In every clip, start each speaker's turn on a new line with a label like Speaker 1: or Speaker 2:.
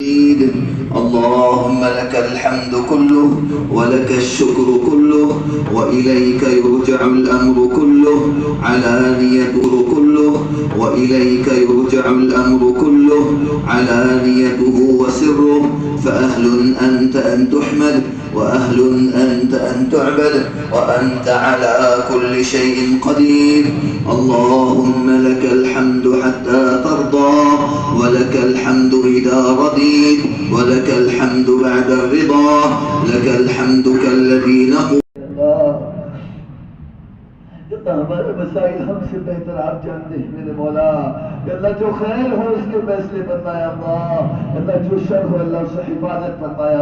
Speaker 1: اللهم لك الحمد كله ولك الشكر كله وإليك يرجع الأمر كله علانيته كله وإليك يرجع الأمر كله علانيته وسره فأهل أنت أن تحمد وأهل أنت أن تعبد وأنت على كل شيء قدير اللهم لك الحمد حتى ترضى ولك الحمد إذا رضيت ولك الحمد بعد الرضا لك الحمد كالذي نقول
Speaker 2: ہمارے مسائل ہم سے بہتر آپ جانتے ہیں میرے مولا اللہ جو خیر ہو اس کے فیصلے فرمایا اللہ جو شر ہو اللہ اس سے حفاظت فرمایا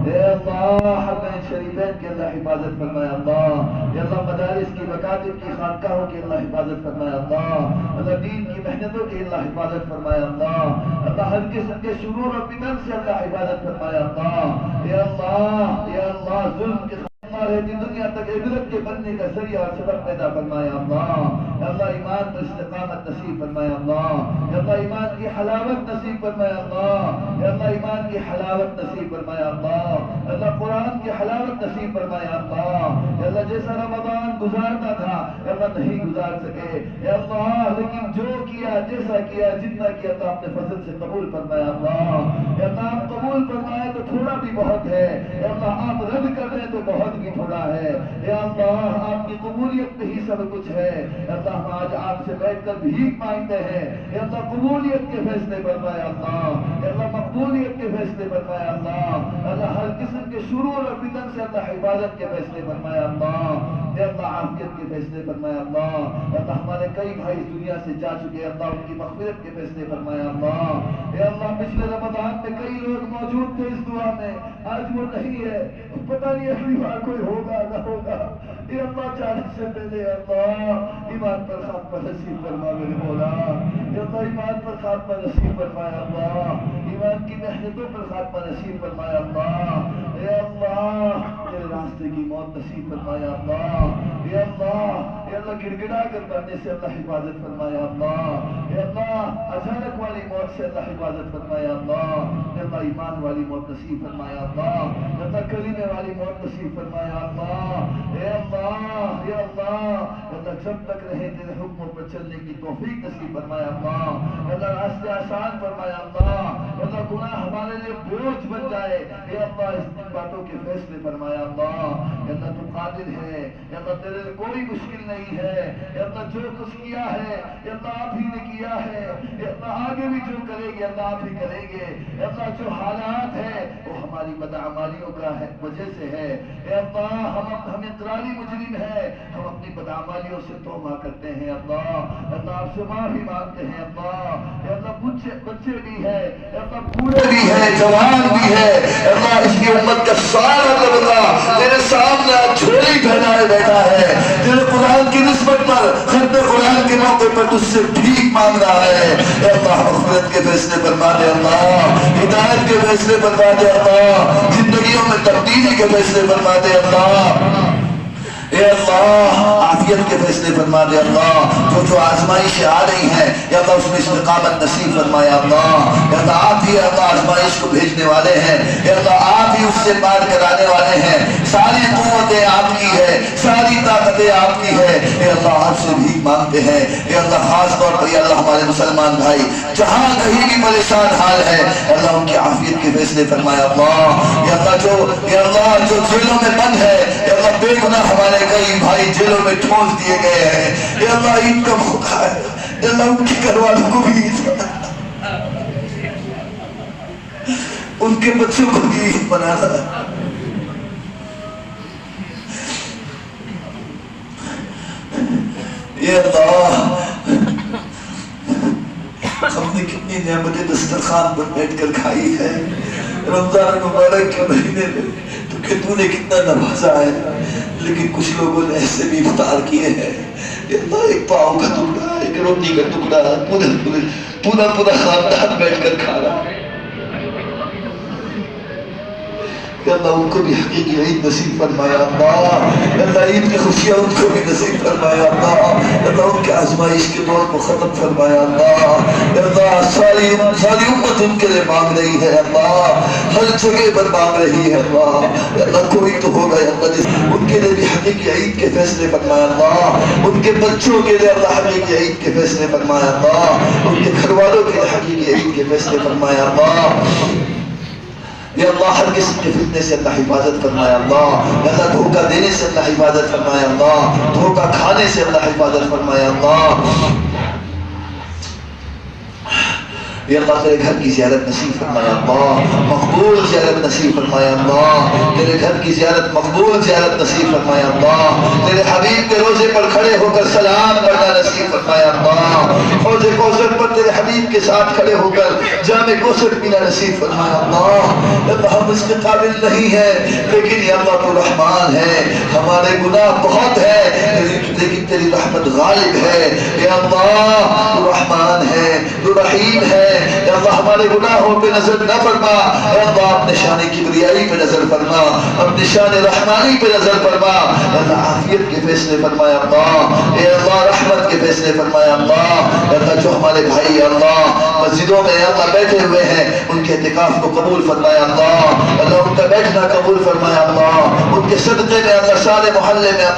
Speaker 2: اے اللہ حرمین شریفین کی اللہ حفاظت فرمایا اللہ مدارس کی مکاتب کی خانقاہوں کی اللہ حفاظت فرمایا اللہ دین کی محنتوں کی اللہ حفاظت فرمایا اللہ ہر قسم کے شرور و فتن سے اللہ حفاظت فرمایا اے اللہ ظلم کے دنیا تک عبرت کے بننے کا ذریعہ اور سبب پیدا فرمایا اللہ ایمان پر استقامت نصیب فرمایا اللہ ایمان کی حلاوت نصیب فرمایا اللہ ایمان کی حلاوت نصیب فرمایا اللہ قرآن کی حلاوت نصیب فرمایا اللہ جیسا رمضان گزارنا تھا اللہ نہیں گزار سکے اللہ لیکن جو کیا جیسا کیا جتنا کیا تو آپ نے فضل سے قبول فرمایا اللہ آپ قبول فرمائے تو تھوڑا بھی بہت ہے اللہ آپ رد کر دیں تو بہت بھی تھوڑا ہے یا اللہ آپ کی قبولیت میں ہی سب کچھ ہے اللہ ہم آج آپ سے بیٹھ کر بھیک مانگتے ہیں یا اللہ قبولیت کے فیصلے فرمایا اللہ یا اللہ مقبولیت کے فیصلے فرمایا اللہ ہر قسم کے شرور اور فتن سے اللہ حفاظت کے فیصلے فرمایا اللہ یا اللہ عافیت کے فیصلے فرمایا اللہ ہمارے کئی بھائی اس دنیا سے جا چکے اللہ ان کی مغفرت کے فیصلے فرمایا اللہ یا اللہ پچھلے رمضان میں کئی لوگ موجود تھے اس دعا میں آج وہ نہیں ہے پتہ نہیں اگلی بار کوئی ہوگا نہ ہوگا اے اللہ چاہنے سے پہلے اللہ ایمان پر خاتمہ نصیب فرما میرے مولا اے اللہ ایمان پر خاتمہ نصیب فرمایا اللہ ایمان کی محنتوں پر خاتمہ نصیب فرمایا اللہ اے اللہ تیرے راستے کی موت نصیب فرمایا اللہ اے اللہ گڑ گڑا کر مرنے سے اللہ حفاظت فرمایا اللہ اے اللہ اچانک والی موت سے اللہ حفاظت فرمایا اللہ اے اللہ ایمان والی موت نصیب فرمایا اللہ اے اللہ کلمے والی موت نصیب فرمایا اللہ اے اللہ اے اللہ جب تک رہے تیرے حکموں پر چلنے کی توفیق نصیب فرمایا اللہ اے اللہ راستے آسان فرمایا اللہ اے اللہ گناہ ہمارے لیے بوجھ بن جائے اے اللہ اس باتوں کے فیصلے فرمایا اللہ اے اللہ تو قادر ہے اے اللہ تیرے لیے کوئی مشکل نہیں ہے اے اللہ جو کچھ کیا ہے اے اللہ آپ ہی نے کیا ہے اے اللہ آگے بھی جو کرے گے اللہ آپ ہی کریں گے اے اللہ جو حالات ہے وہ ہماری بدعمالیوں کا ہے وجہ سے ہے اے اللہ ہم اقراری مجرم ہے ہم اپنی بدعمالیوں سے توبہ کرتے ہیں اللہ آپ سے معافی مانگتے ہیں اللہ بچے بھی ہے اللہ بوڑھے بھی ہے جوان بھی ہے اللہ اس کی امت کا سارا طبقہ تیرے سامنے جھولی پہنائے بیٹھا ہے تیرے قرآن کی نسبت پر ختم قرآن کے موقع پر تجھ سے بھیک مانگ رہا ہے اے اللہ مغفرت کے فیصلے فرما دے اللہ ہدایت کے فیصلے فرما دے اللہ زندگیوں میں تبدیلی کے فیصلے فرما دے اللہ اے اللہ عافیت کے فیصلے فرما دے اللہ جو آزمائشیں آ رہی ہیں یا اللہ اس میں استقامت نصیب فرمایا اللہ یا اللہ آپ ہی اللہ آزمائش کو بھیجنے والے ہیں یا اللہ آپ ہی اس سے پار کرانے والے ہیں ساری قوتیں آپ کی ہے ساری طاقتیں آپ کی ہے اے اللہ آپ سے بھی مانگتے ہیں اے اللہ خاص طور پر یا اللہ ہمارے مسلمان بھائی جہاں کہیں بھی پریشان حال ہے اللہ ان کی عافیت کے فیصلے فرمایا اللہ یا اللہ جو جیلوں میں بند ہے یا اللہ بے گناہ ہمارے کئی بھائی جیلوں میں ٹھونس دیے گئے ہیں اے اللہ عید کا موقع ہے اے اللہ ان کے گھر والوں کو بھی عید ان کے بچوں کو بھی عید بنانا اے اللہ ہم نے کتنی نعمتیں دسترخوان پر بیٹھ کر کھائی ہے رمضان مبارک کے مہینے میں تو نے کتنا نوازا ہے لیکن کچھ لوگوں نے ایسے بھی افطار کیے ہیں اللہ ایک پاؤں کا ٹکڑا ایک روٹی کا ٹکڑا پورا خاندان بیٹھ کر کھا رہا یا اللہ ان کو بھی حقیقی عید نصیب فرمایا اللہ، یا اللہ عید کی خوشیاں ان کو بھی نصیب فرمایا اللہ، یا اللہ ان کے آزمائش کے دور کو ختم فرمایا اللہ، یا اللہ ساری امت ان کے لیے مانگ رہی ہے اللہ، ہر جگہ پر مانگ رہی ہے اللہ، یا اللہ کوئی تو ہوگا یا اللہ جس ان کے لیے بھی حقیقی عید کے فیصلے فرمایا اللہ، ان کے بچوں کے لیے اللہ حقیقی عید کے فیصلے فرمایا اللہ، ان کے گھر والوں کے لیے حقیقی عید کے فیصلے فرمایا اللہ، یا اللہ ہر قسم کے فتنے سے اللہ حفاظت فرمایا اللہ، یا اللہ دھوکہ دینے سے اللہ حفاظت فرمایا اللہ، دھوکہ کھانے سے اللہ حفاظت فرمایا اللہ، یا اللہ تیرے گھر کی زیارت نصیب فرمایا اللہ، مقبول زیارت نصیب فرمایا اللہ، تیرے گھر کی زیارت مقبول زیارت نصیب فرمایا اللہ، تیرے حبیب کے روزے پر کھڑے ہو کر سلام پڑھنا نصیب فرمایا اللہ، حوض کوثر پر تیرے حبیب کے ساتھ کھڑے ہو کر جام کوثر پینا نصیب فرمایا اللہ، یا اللہ ہم اس کے قابل نہیں ہیں لیکن یا اللہ تو رحمان ہے، ہمارے گناہ بہت ہے لیکن تیری رحمت غالب ہے، یا اللہ تو رحمان ہے تو رحیم ہے، یا اللہ ہمارے گناہوں پہ نظر نہ فرما، یا اللہ اپنے شان کبریائی پہ نظر فرما، اپنے شان رحمانی پہ نظر فرما، یا اللہ عافیت کے فیصلے فرمایا اللہ، یا اللہ رحمت کے فیصلے فرمایا اللہ، یا اللہ جو ہمارے بھائی یا اللہ مسجدوں میں یا اللہ بیٹھے ہوئے ہیں ان کے اعتکاف کو قبول فرمایا اللہ، یا اللہ ان کا بیٹھنا قبول فرمایا اللہ، ان کے صدقے میں اللہ سارے محلے میں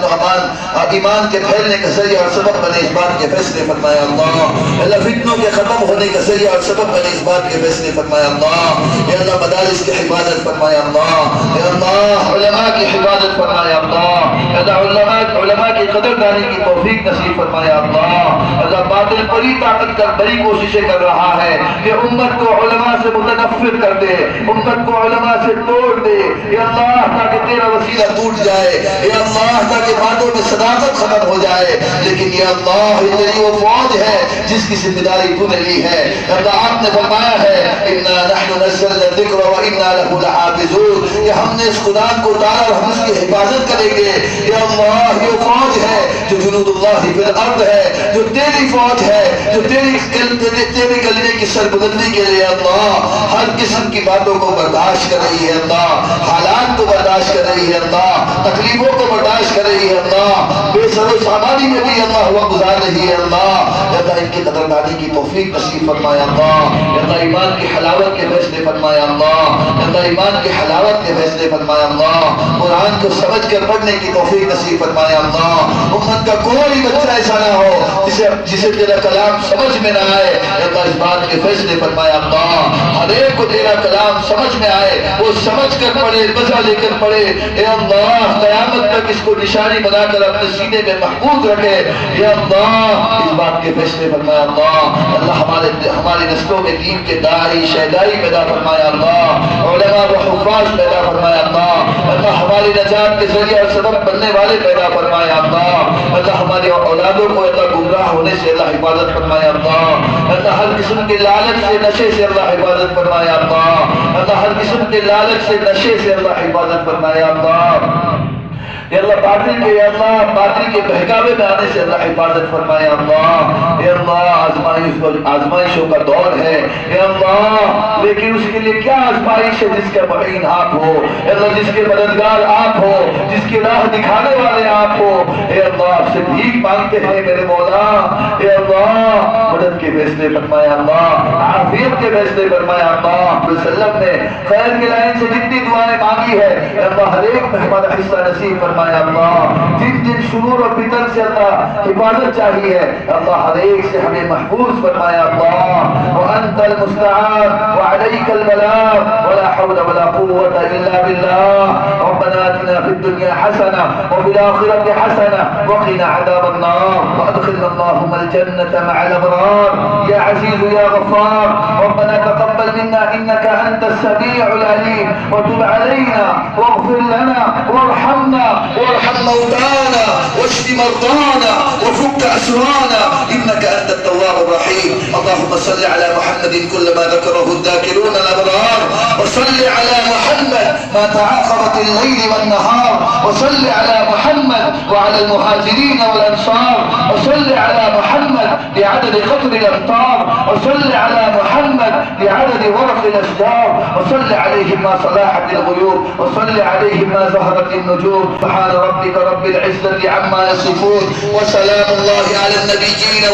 Speaker 2: ایمان کے پھیلنے کا ذریعہ اور سبب بنے اس بات کے فیصلے فرمایا اللہ، یا اللہ فتنوں کے ختم ہونے کا ذریعہ اور سبب بنے اس بات کے فیصلے فرمایا اللہ، یا اللہ مدارس کی حفاظت فرمایا اللہ، یا اللہ علماء کی حفاظت فرمایا اللہ، یا اللہ علماء کی قدردانی کی توفیق نصیب فرمایا اللہ، یا اللہ باطل بڑی طاقت کر بڑی کوششیں کر رہا ہے کہ امت کو علماء سے متنفر کر دے، امت کو علماء سے توڑ دے، یا اللہ تاکہ تیرا وسیلہ ٹوٹ جائے، یا اللہ تاکہ باتوں میں صداقت ختم ہو جائے، لیکن یا اللہ یہ تیری وہ فوج ہے جس کی ذمہ داری تو نے لی ہے، اللہ آپ نے فرمایا ہے اِنَّا نَحْنُ نَزَّلْنَا الذِّكْرَ وَإِنَّا لَهُ لَحَافِظُونَ کہ ہم نے اس قرآن کو اتارا اور ہم اس کی حفاظت کریں گے، یا اللہ یہ فوج ہے جو جنود اللہ فی الارض ہے، جو تیری فوج ہے، جو تیری کلمے کی سربلندی کے لیے اللہ ہر قسم کی باتوں کو برداشت کر رہی ہے، اللہ حالات کو برداشت کر رہی ہے، اللہ تکلیفوں کو برداشت کر رہی ہے، اللہ بے سر و سامانی میں بھی اللہ ہوا گزار رہی ہے، اللہ یا اللہ ان کی قدردانی کی توفیق نصیب فرمایا اللہ، یا اللہ ایمان کی حلاوت کے فیصلے فرمایا اللہ، یا اللہ ایمان کی حلاوت کے فیصلے فرمایا اللہ، قرآن کو سمجھ کر پڑھنے کی توفیق نصیب فرمایا اللہ، امت کا کوئی بچہ ایسا نہ ہو جسے تیرا کلام سمجھ میں نہ آئے، یا اللہ اس بات کے فیصلے فرمایا اللہ، ہر ایک کو تیرا کلام سمجھ میں آئے وہ سمجھ کر پڑھے مزہ لے کر پڑھے، اے اللہ قیامت تک اس کو نشانی بنا کر اپنے سینے میں محفوظ رکھے، یا اللہ اس بات کے فیصلے فرمایا اللہ، اللہ ہماری نسلوں میں دین کے داعی شہدائی پیدا فرمایا اللہ، علماء و حفاظ پیدا فرمایا اللہ، اللہ ہماری نجات کے ذریعہ اور سبب بننے والے پیدا فرمایا اللہ، اللہ ہماری اولادوں کو اللہ گمراہ ہونے سے اللہ حفاظت فرمایا اللہ، اللہ ہر قسم کے لالچ سے نشے سے اللہ حفاظت فرمایا اللہ، اللہ ہر قسم کے لالچ سے نشے سے اللہ حفاظت فرمایا اللہ، یا اللہ باطل کے بہکاوے میں آنے سے اللہ حفاظت فرمایا اللہ، یا اللہ آزمائشوں کا دور ہے، یا اللہ لیکن اس کے لیے کیا آزمائش ہے جس کا معین آپ ہو، یا اللہ جس کے مددگار آپ ہو، جس کی راہ دکھانے والے آپ ہو، یا اللہ آپ سے بھیک مانگتے ہیں میرے مولا، یا اللہ مدد کے فیصلے فرمایا اللہ، عافیت کے فیصلے فرمایا اللہ، وسلم نے خیر کے لائن سے جتنی دعائیں مانگی ہے یا اللہ ہر ایک میں ہمارا حصہ نصیب فرمایا اللہ، جن شرور اور فتن سے اللہ حفاظت چاہیے اللہ ہر ایک سے ہمیں محفوظ فرمایا اللہ، وانت المستعان وعليك البلاغ ولا حول ولا قوة الا بالله، ربنا آتنا في الدنيا حسنة وفي الآخرة حسنة وقنا عذاب النار، وادخلنا اللهم الجنة مع الأبرار يا عزيز يا غفار، ربنا تقبل منا إنك أنت السميع العليم، وتب علينا واغفر لنا وارحمنا وارحم موتانا واشف مرضانا وفك أسرانا إنك أنت التواب الرحيم، اللهم صل على محمد كلما ذكره الذاكرون الأبرار، وصل على محمد ما تعاقبت الليل والنهار. وصل على محمد وعلى المهاجرين والأنصار. وصل على محمد بعدد قطر الأمطار. وصل على محمد بعدد ورق الأشجار. وصل عليهم ما صلاحت الغيوب. وصل عليهم ما زهرت النجوم. سبحان ربك رب العزة عما يصفون، وسلام الله على النبيين